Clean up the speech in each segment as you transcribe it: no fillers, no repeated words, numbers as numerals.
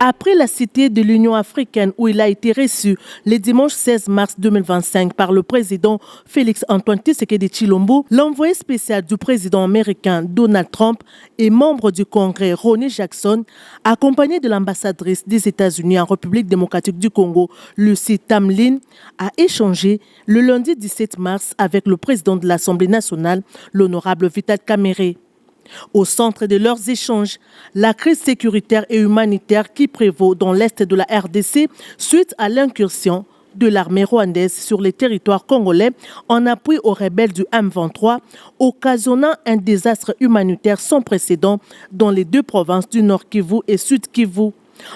Après la cité de l'Union africaine où il a été reçu le dimanche 16 mars 2025 par le président Félix-Antoine Tshisekedi Tshilombo, l'envoyé spécial du président américain Donald Trump et membre du Congrès Ronny Jackson, accompagné de l'ambassadrice des États-Unis en République démocratique du Congo, Lucie Tamlin, a échangé le lundi 17 mars avec le président de l'Assemblée nationale, l'honorable Vital Kamerhe. Au centre de leurs échanges, la crise sécuritaire et humanitaire qui prévaut dans l'est de la RDC suite à l'incursion de l'armée rwandaise sur les territoires congolais en appui aux rebelles du M23, occasionnant un désastre humanitaire sans précédent dans les deux provinces du Nord Kivu et Sud Kivu.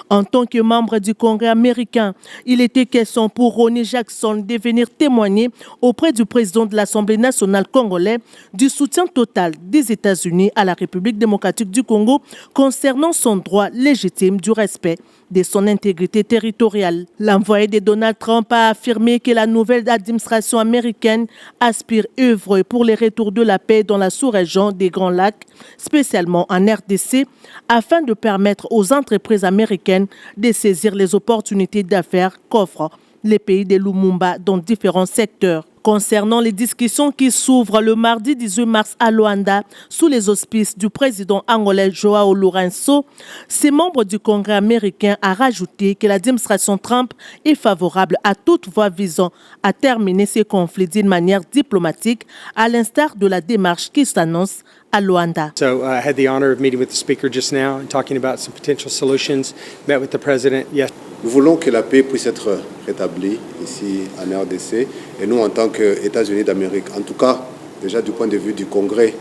En tant que membre du Congrès américain, il était question pour Ronny Jackson de venir témoigner auprès du président de l'Assemblée nationale congolaise du soutien total des États-Unis à la République démocratique du Congo concernant son droit légitime du respect de son intégrité territoriale. L'envoyé de Donald Trump a affirmé que la nouvelle administration américaine aspire œuvrer pour le retour de la paix dans la sous-région des Grands Lacs, spécialement en RDC, afin de permettre aux entreprises américaines de saisir les opportunités d'affaires qu'offrent les pays de Lumumba dans différents secteurs. Concernant les discussions qui s'ouvrent le mardi 18 mars à Luanda, sous les auspices du président angolais Joao Lourenço, ces membres du Congrès américain a rajouté que l'administration Trump est favorable à toute voie visant à terminer ces conflits d'une manière diplomatique, à l'instar de la démarche qui s'annonce à Luanda. So I had the honor of meeting with the speaker just now and talking about some potential solutions. Met with the president. Yes. Nous voulons que la paix puisse être rétablie ici en RDC et nous en tant qu'États-Unis d'Amérique, en tout cas déjà du point de vue du Congrès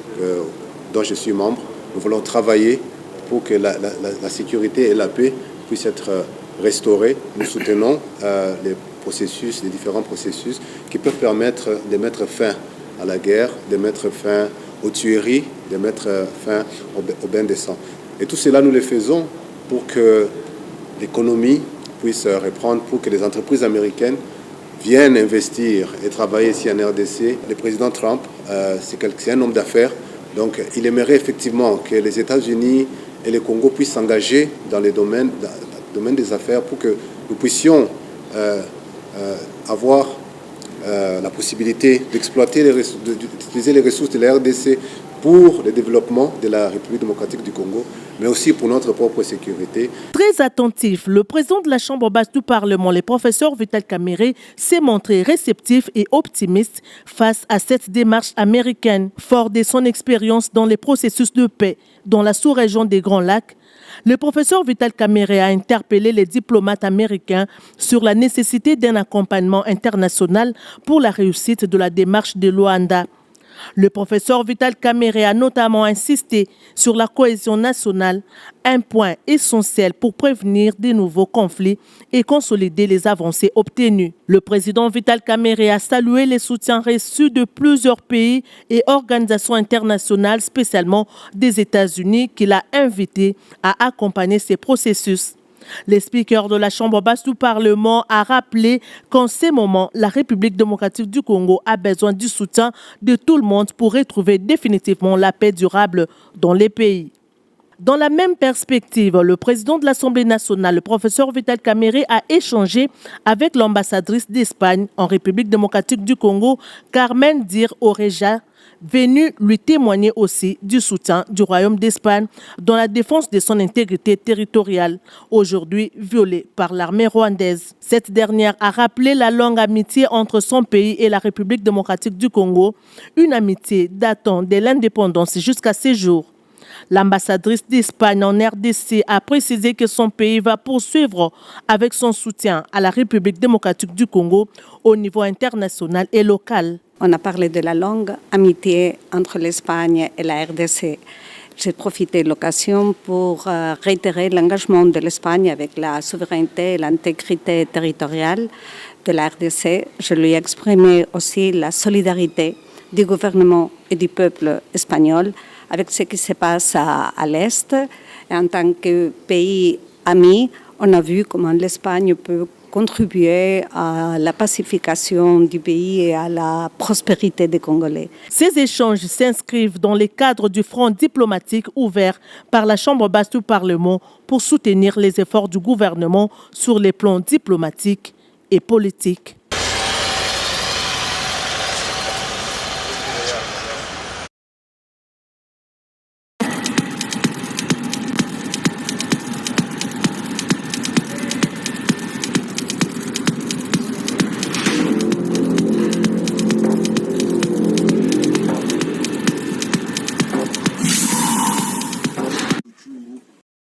dont je suis membre, nous voulons travailler pour que la sécurité et la paix puissent être restaurées. Nous soutenons les différents processus qui peuvent permettre de mettre fin à la guerre, de mettre fin aux tueries, de mettre fin au bain de sang. Et tout cela, nous le faisons pour que l'économie puisse reprendre, pour que les entreprises américaines viennent investir et travailler ici en RDC. Le président Trump, c'est un homme d'affaires, donc il aimerait effectivement que les États-Unis et le Congo puissent s'engager dans le domaine des affaires pour que nous puissions avoir la possibilité d'exploiter, d'utiliser les ressources de la RDC pour le développement de la République démocratique du Congo, mais aussi pour notre propre sécurité. Très attentif, le président de la Chambre basse du Parlement, le professeur Vital Kamerhe, s'est montré réceptif et optimiste face à cette démarche américaine. Fort de son expérience dans les processus de paix dans la sous-région des Grands Lacs, le professeur Vital Kamerhe a interpellé les diplomates américains sur la nécessité d'un accompagnement international pour la réussite de la démarche de Luanda. Le professeur Vital Kamerhe a notamment insisté sur la cohésion nationale, un point essentiel pour prévenir de nouveaux conflits et consolider les avancées obtenues. Le président Vital Kamerhe a salué les soutiens reçus de plusieurs pays et organisations internationales, spécialement des États-Unis, qu'il a invités à accompagner ces processus. Le speaker de la Chambre basse du Parlement a rappelé qu'en ces moments, la République démocratique du Congo a besoin du soutien de tout le monde pour retrouver définitivement la paix durable dans les pays. Dans la même perspective, le président de l'Assemblée nationale, le professeur Vital Kamerhe, a échangé avec l'ambassadrice d'Espagne en République démocratique du Congo, Carmen Dir Oreja, venu lui témoigner aussi du soutien du Royaume d'Espagne dans la défense de son intégrité territoriale, aujourd'hui violée par l'armée rwandaise. Cette dernière a rappelé la longue amitié entre son pays et la République démocratique du Congo, une amitié datant de l'indépendance jusqu'à ces jours. L'ambassadrice d'Espagne en RDC a précisé que son pays va poursuivre avec son soutien à la République démocratique du Congo au niveau international et local. On a parlé de la longue amitié entre l'Espagne et la RDC. J'ai profité de l'occasion pour réitérer l'engagement de l'Espagne avec la souveraineté et l'intégrité territoriale de la RDC. Je lui ai exprimé aussi la solidarité du gouvernement et du peuple espagnol avec ce qui se passe à l'Est. Et en tant que pays ami, on a vu comment l'Espagne peut contribuer à la pacification du pays et à la prospérité des Congolais. Ces échanges s'inscrivent dans le cadre du front diplomatique ouvert par la Chambre basse du Parlement pour soutenir les efforts du gouvernement sur les plans diplomatiques et politiques.